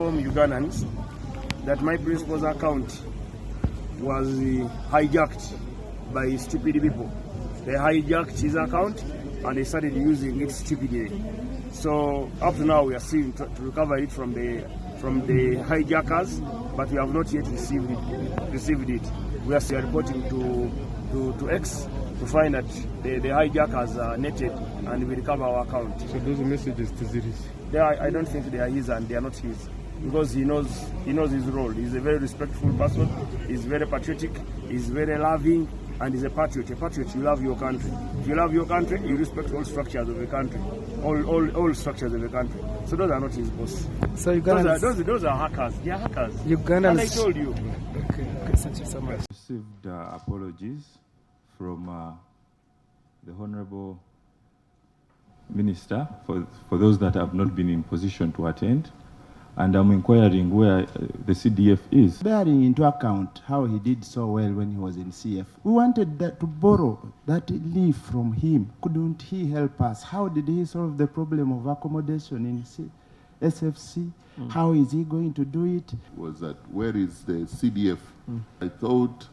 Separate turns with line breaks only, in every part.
Ugandans that my principal's account was hijacked by stupid people. They hijacked his account and they started using it stupidly. So up to now we are still to recover it from the hijackers, but we have not yet received it. We are still reporting to X to find that the hijackers are netted and we recover our account.
So those messages to Ziris?
I don't think they are his and they are not his, because he knows his role. He's a very respectful person. He's very patriotic. He's very loving, and he's a patriot. A patriot, you love your country. If you love your country, you respect all structures of the country, all structures of the country. So those are not his boss. So those are hackers. They are hackers.
Ugandans.
And I told you.
Okay, thank you so much.
Received apologies from the Honorable Minister for those that have not been in position to attend, and I'm inquiring where the CDF is.
Bearing into account how he did so well when he was in CF, we wanted to borrow that leave from him. Couldn't he help us? How did he solve the problem of accommodation in SFC? How is he going to do it?
Was that where is the CDF? I thought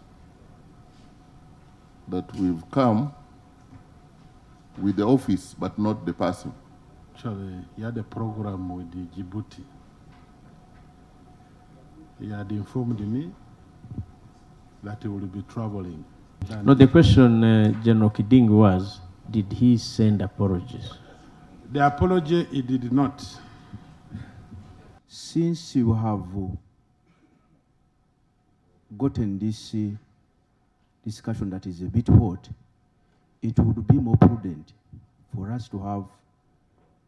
that we've come with the office, but not the person.
Actually, he had a program with the Djibouti. He had informed me that he will be traveling.
No, the question, General Kiding, was, did he send apologies?
The apology, he did not.
Since you have gotten this discussion that is a bit hot, it would be more prudent for us to have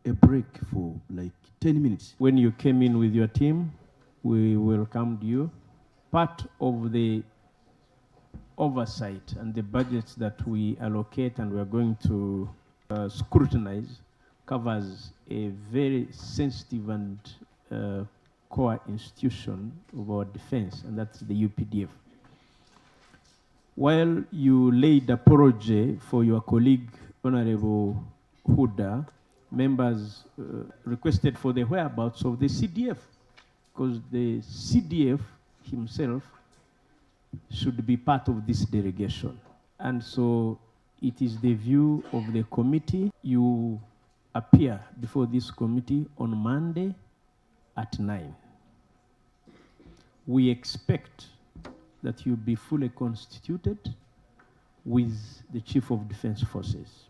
a break for like 10 minutes.
When you came in with your team, we welcomed you. Part of the oversight and the budgets that we allocate and we're going to scrutinize covers a very sensitive and core institution of our defense, and that's the UPDF. While you laid apology for your colleague, Honorable Huda, members requested for the whereabouts of the CDF, because the CDF himself should be part of this delegation. And so it is the view of the committee. You appear before this committee on Monday at 9. We expect that you be fully constituted with the Chief of Defense Forces.